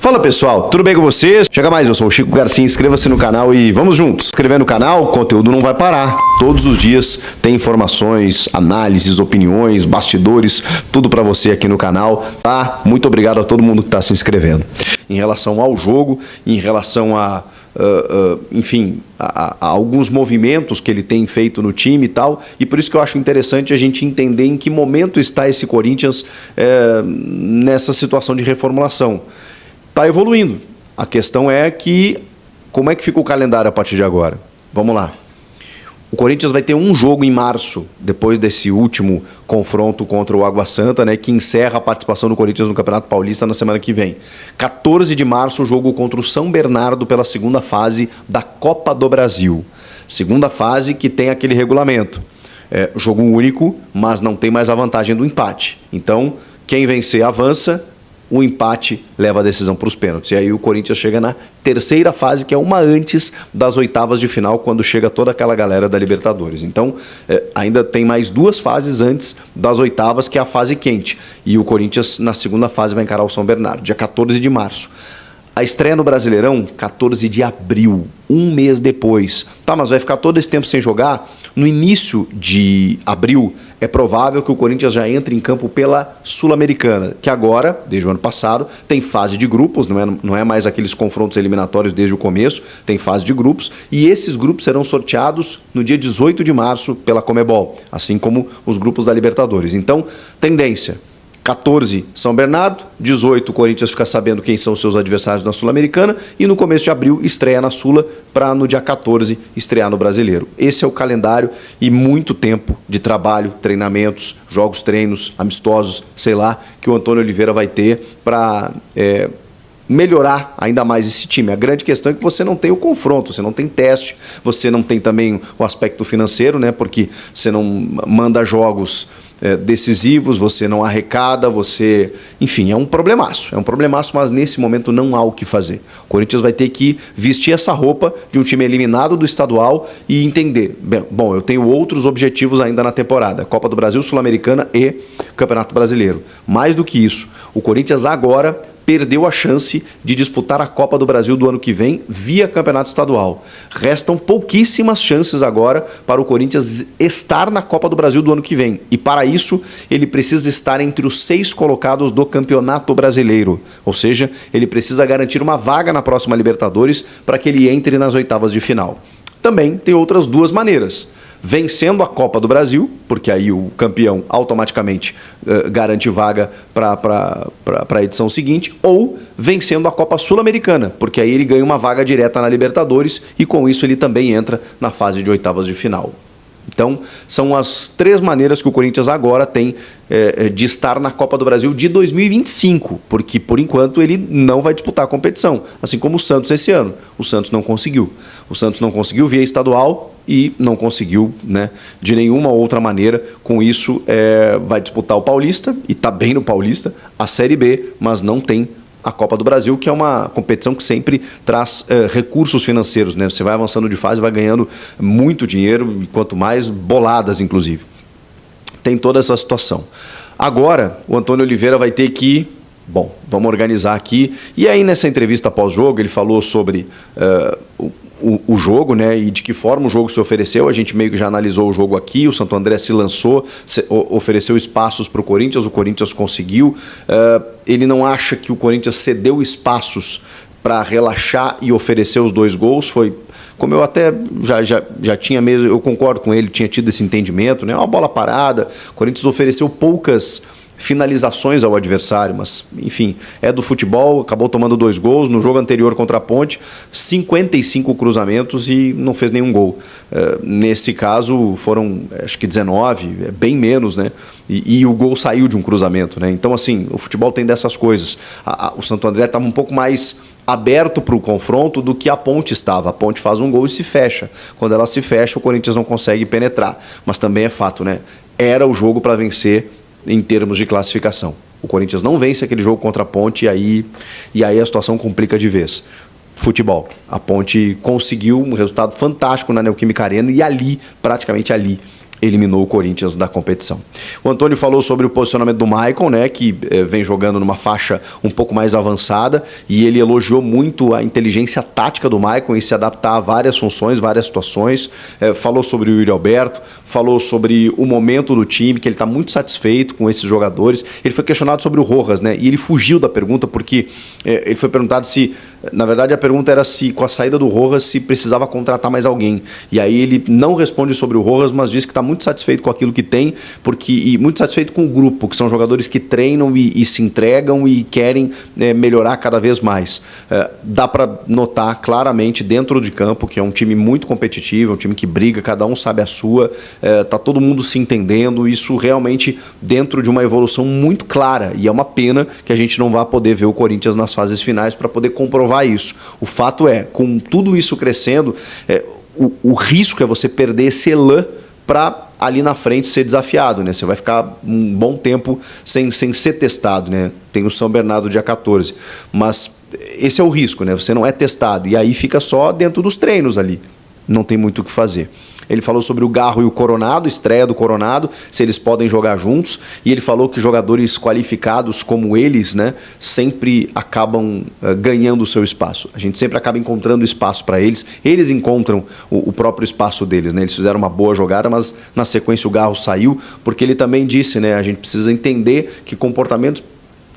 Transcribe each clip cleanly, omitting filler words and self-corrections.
Fala pessoal, tudo bem com vocês? Chega mais, eu sou o Chico Garcia, inscreva-se no canal e vamos juntos. Se inscrever no canal, o conteúdo não vai parar. Todos os dias tem informações, análises, opiniões, bastidores, tudo pra você aqui no canal, tá? Muito obrigado a todo mundo que tá se inscrevendo. Em relação ao jogo, em relação a alguns movimentos que ele tem feito no time e tal, e por isso que eu acho interessante a gente entender em que momento está esse Corinthians nessa situação de reformulação. Está evoluindo. A questão é que, como é que fica o calendário a partir de agora? Vamos lá. O Corinthians vai ter um jogo em março, depois desse último confronto contra o Água Santa, né, que encerra a participação do Corinthians no Campeonato Paulista na semana que vem. 14 de março, o jogo contra o São Bernardo pela segunda fase da Copa do Brasil. Segunda fase que tem aquele regulamento. Jogo único, mas não tem mais a vantagem do empate. Então, quem vencer avança, o empate leva a decisão para os pênaltis. E aí o Corinthians chega na terceira fase, que é uma antes das oitavas de final, quando chega toda aquela galera da Libertadores. Então, ainda tem mais duas fases antes das oitavas, que é a fase quente. E o Corinthians, na segunda fase, vai encarar o São Bernardo, dia 14 de março. A estreia no Brasileirão, 14 de abril, um mês depois. Tá, mas vai ficar todo esse tempo sem jogar? No início de abril, é provável que o Corinthians já entre em campo pela Sul-Americana, que agora, desde o ano passado, tem fase de grupos, não é mais aqueles confrontos eliminatórios desde o começo, tem fase de grupos, e esses grupos serão sorteados no dia 18 de março pela Conmebol, assim como os grupos da Libertadores. Então, tendência: 14, São Bernardo, 18, o Corinthians fica sabendo quem são os seus adversários na Sul-Americana e no começo de abril estreia na Sula para no dia 14 estrear no Brasileiro. Esse é o calendário e muito tempo de trabalho, treinamentos, jogos, treinos, amistosos, sei lá, que o Antônio Oliveira vai ter para melhorar ainda mais esse time. A grande questão é que você não tem o confronto, você não tem teste, você não tem também o aspecto financeiro, né? Porque você não manda jogos decisivos, você não arrecada, você... Enfim, é um problemaço, mas nesse momento não há o que fazer. O Corinthians vai ter que vestir essa roupa de um time eliminado do estadual e entender, bom, eu tenho outros objetivos ainda na temporada, Copa do Brasil, Sul-Americana e Campeonato Brasileiro. Mais do que isso, o Corinthians agora perdeu a chance de disputar a Copa do Brasil do ano que vem via Campeonato Estadual. Restam pouquíssimas chances agora para o Corinthians estar na Copa do Brasil do ano que vem. E para isso, ele precisa estar entre os 6 colocados do Campeonato Brasileiro. Ou seja, ele precisa garantir uma vaga na próxima Libertadores para que ele entre nas oitavas de final. Também tem outras duas maneiras. Vencendo a Copa do Brasil, porque aí o campeão automaticamente garante vaga para a edição seguinte, ou vencendo a Copa Sul-Americana, porque aí ele ganha uma vaga direta na Libertadores e com isso ele também entra na fase de oitavas de final. Então, são as 3 maneiras que o Corinthians agora tem de estar na Copa do Brasil de 2025, porque, por enquanto, ele não vai disputar a competição, assim como o Santos esse ano. O Santos não conseguiu. O Santos não conseguiu via estadual e não conseguiu, né, de nenhuma outra maneira. Com isso, vai disputar o Paulista, e está bem no Paulista, a Série B, mas não tem a Copa do Brasil, que é uma competição que sempre traz recursos financeiros, né? Você vai avançando de fase, vai ganhando muito dinheiro, e quanto mais, boladas, inclusive. Tem toda essa situação. Agora, o Antônio Oliveira vai ter que... Bom, vamos organizar aqui. E aí, nessa entrevista pós-jogo, ele falou sobre o jogo, né, e de que forma o jogo se ofereceu. A gente meio que já analisou o jogo aqui. O Santo André se lançou, ofereceu espaços para o Corinthians conseguiu. Ele não acha que o Corinthians cedeu espaços para relaxar e oferecer os 2 gols. Foi, como eu até já tinha mesmo, eu concordo com ele, tinha tido esse entendimento, né, uma bola parada. O Corinthians ofereceu poucas finalizações ao adversário, mas enfim, é do futebol, acabou tomando 2 gols. No jogo anterior contra a Ponte, 55 cruzamentos e não fez nenhum gol. Nesse caso foram, acho que 19, bem menos, né? E o gol saiu de um cruzamento, né? Então, assim, o futebol tem dessas coisas. O Santo André estava um pouco mais aberto para o confronto do que a Ponte estava. A Ponte faz um gol e se fecha. Quando ela se fecha, o Corinthians não consegue penetrar. Mas também é fato, né? Era o jogo para vencer em termos de classificação. O Corinthians não vence aquele jogo contra a Ponte e aí a situação complica de vez. Futebol. A Ponte conseguiu um resultado fantástico na Neoquímica Arena e ali, praticamente ali, eliminou o Corinthians da competição. O Antônio falou sobre o posicionamento do Maicon, né, que vem jogando numa faixa um pouco mais avançada, e ele elogiou muito a inteligência tática do Maicon em se adaptar a várias funções, várias situações. Falou sobre o Yuri Alberto, falou sobre o momento do time, que ele está muito satisfeito com esses jogadores. Ele foi questionado sobre o Rojas, né, e ele fugiu da pergunta porque ele foi perguntado se, na verdade a pergunta era se com a saída do Rojas se precisava contratar mais alguém. E aí ele não responde sobre o Rojas, mas diz que está muito satisfeito com aquilo que tem, e muito satisfeito com o grupo, que são jogadores que treinam e se entregam e querem melhorar cada vez mais. Dá para notar claramente dentro de campo que é um time muito competitivo, um time que briga, cada um sabe a sua, tá todo mundo se entendendo, isso realmente dentro de uma evolução muito clara, e é uma pena que a gente não vá poder ver o Corinthians nas fases finais para poder comprovar isso. O fato é, com tudo isso crescendo, o risco é você perder esse elan para ali na frente ser desafiado, né? Você vai ficar um bom tempo sem ser testado, né? Tem o São Bernardo dia 14, mas esse é o risco, né? Você não é testado e aí fica só dentro dos treinos ali, não tem muito o que fazer. Ele falou sobre o Garro e o Coronado, estreia do Coronado, se eles podem jogar juntos, e ele falou que jogadores qualificados como eles, né, sempre acabam ganhando o seu espaço. A gente sempre acaba encontrando espaço para eles, eles encontram o próprio espaço deles, né? Eles fizeram uma boa jogada, mas na sequência o Garro saiu, porque ele também disse, né, a gente precisa entender que comportamentos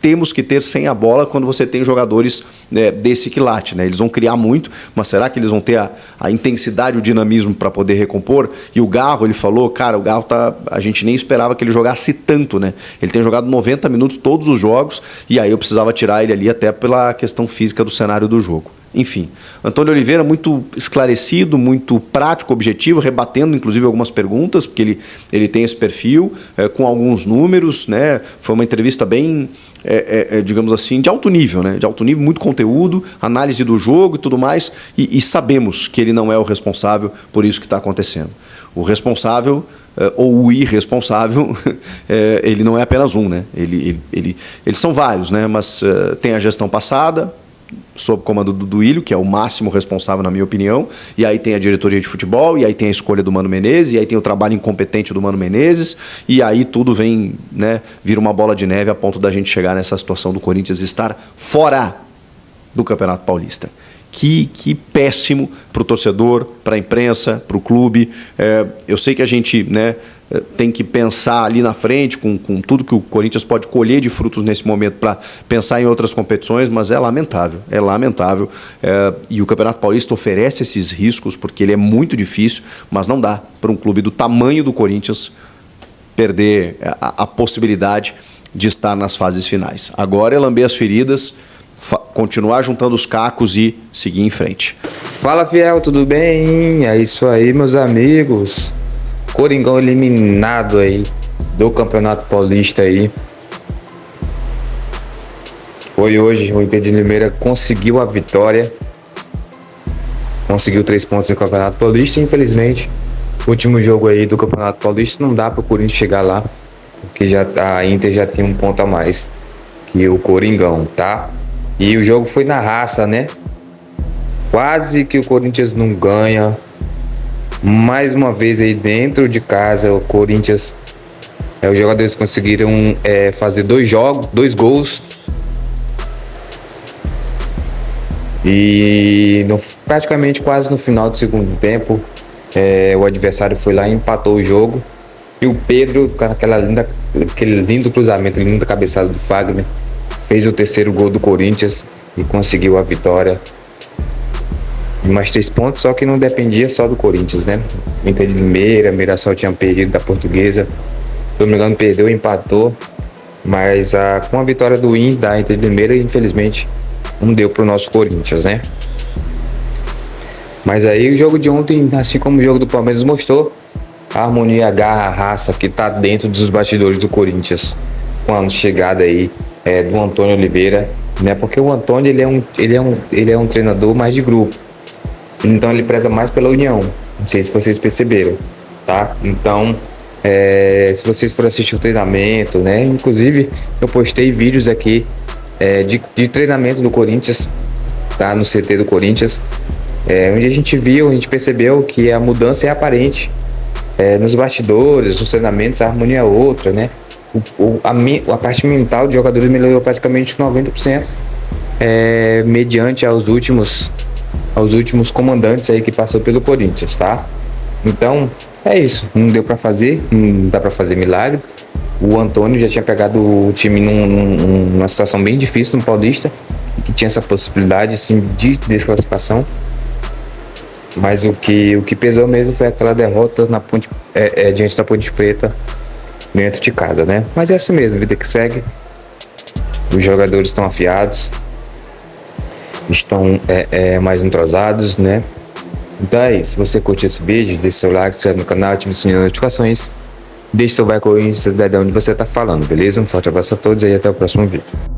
temos que ter sem a bola quando você tem jogadores desse quilate, né? Eles vão criar muito, mas será que eles vão ter a intensidade, o dinamismo para poder recompor? E o Garro, ele falou, cara, o Garro a gente nem esperava que ele jogasse tanto, né? Ele tem jogado 90 minutos todos os jogos, e aí eu precisava tirar ele ali até pela questão física do cenário do jogo. Enfim, Antônio Oliveira muito esclarecido, muito prático, objetivo, rebatendo inclusive algumas perguntas, porque ele tem esse perfil, com alguns números, né? Foi uma entrevista bem, digamos assim, de alto nível, né? De alto nível, muito conteúdo, análise do jogo e tudo mais, e sabemos que ele não é o responsável por isso que está acontecendo. O responsável ou o irresponsável, ele não é apenas um, né? Eles são vários, né? Mas tem a gestão passada, sob comando do Duílio, que é o máximo responsável na minha opinião, e aí tem a diretoria de futebol, e aí tem a escolha do Mano Menezes, e aí tem o trabalho incompetente do Mano Menezes, e aí tudo vem, né, vira uma bola de neve a ponto da gente chegar nessa situação do Corinthians estar fora do Campeonato Paulista. Que péssimo para o torcedor, para a imprensa, para o clube. Eu sei que a gente, né, tem que pensar ali na frente com tudo que o Corinthians pode colher de frutos nesse momento para pensar em outras competições, mas é lamentável, e o Campeonato Paulista oferece esses riscos porque ele é muito difícil, mas não dá para um clube do tamanho do Corinthians perder a possibilidade de estar nas fases finais. Agora é lamber as feridas, continuar juntando os cacos e seguir em frente. Fala, fiel, tudo bem? É isso aí, meus amigos. Coringão eliminado aí do Campeonato Paulista aí. Foi hoje, o Inter de Limeira conseguiu a vitória. Conseguiu 3 pontos no Campeonato Paulista. Infelizmente, o último jogo aí do Campeonato Paulista não dá para o Corinthians chegar lá, porque a Inter já tem 1 ponto a mais que o Coringão, tá? E o jogo foi na raça, né? Quase que o Corinthians não ganha. Mais uma vez aí dentro de casa, o Corinthians, os jogadores conseguiram fazer 2 gols. E praticamente quase no final do segundo tempo, o adversário foi lá e empatou o jogo. E o Pedro, com aquele lindo cruzamento, linda cabeçada do Fagner, fez o 3º gol do Corinthians e conseguiu a vitória. E mais 3 pontos, só que não dependia só do Corinthians, né? Inter de Limeira, Mirassol tinha perdido da Portuguesa. Se não me engano, perdeu e empatou. Mas com a vitória da Inter de Limeira, infelizmente, não deu pro nosso Corinthians, né? Mas aí o jogo de ontem, assim como o jogo do Palmeiras mostrou, a harmonia, a garra, a raça que tá dentro dos bastidores do Corinthians. Com a chegada aí do Antônio Oliveira, né? Porque o Antônio, ele é um treinador mais de grupo. Então ele preza mais pela união. Não sei se vocês perceberam, tá? Então, se vocês forem assistir o treinamento, né? Inclusive, eu postei vídeos aqui de treinamento do Corinthians, tá? No CT do Corinthians, onde a gente percebeu que a mudança é aparente. nos bastidores, nos treinamentos, a harmonia é outra, né? A parte mental dos jogadores melhorou praticamente 90%, mediante aos últimos comandantes aí que passou pelo Corinthians, tá? Então, é isso. Não deu pra fazer, não dá pra fazer milagre. O Antônio já tinha pegado o time numa situação bem difícil no Paulista, que tinha essa possibilidade, assim, de desclassificação. Mas o que pesou mesmo foi aquela derrota diante da Ponte Preta, dentro de casa, né? Mas é assim mesmo, vida que segue. Os jogadores estão afiados, estão mais entrosados, né? Então é isso. Se você curte esse vídeo, deixe seu like, se inscreve no canal, ative o sininho de notificações, deixe seu like aí, de onde você tá falando, beleza? Um forte abraço a todos e até o próximo vídeo.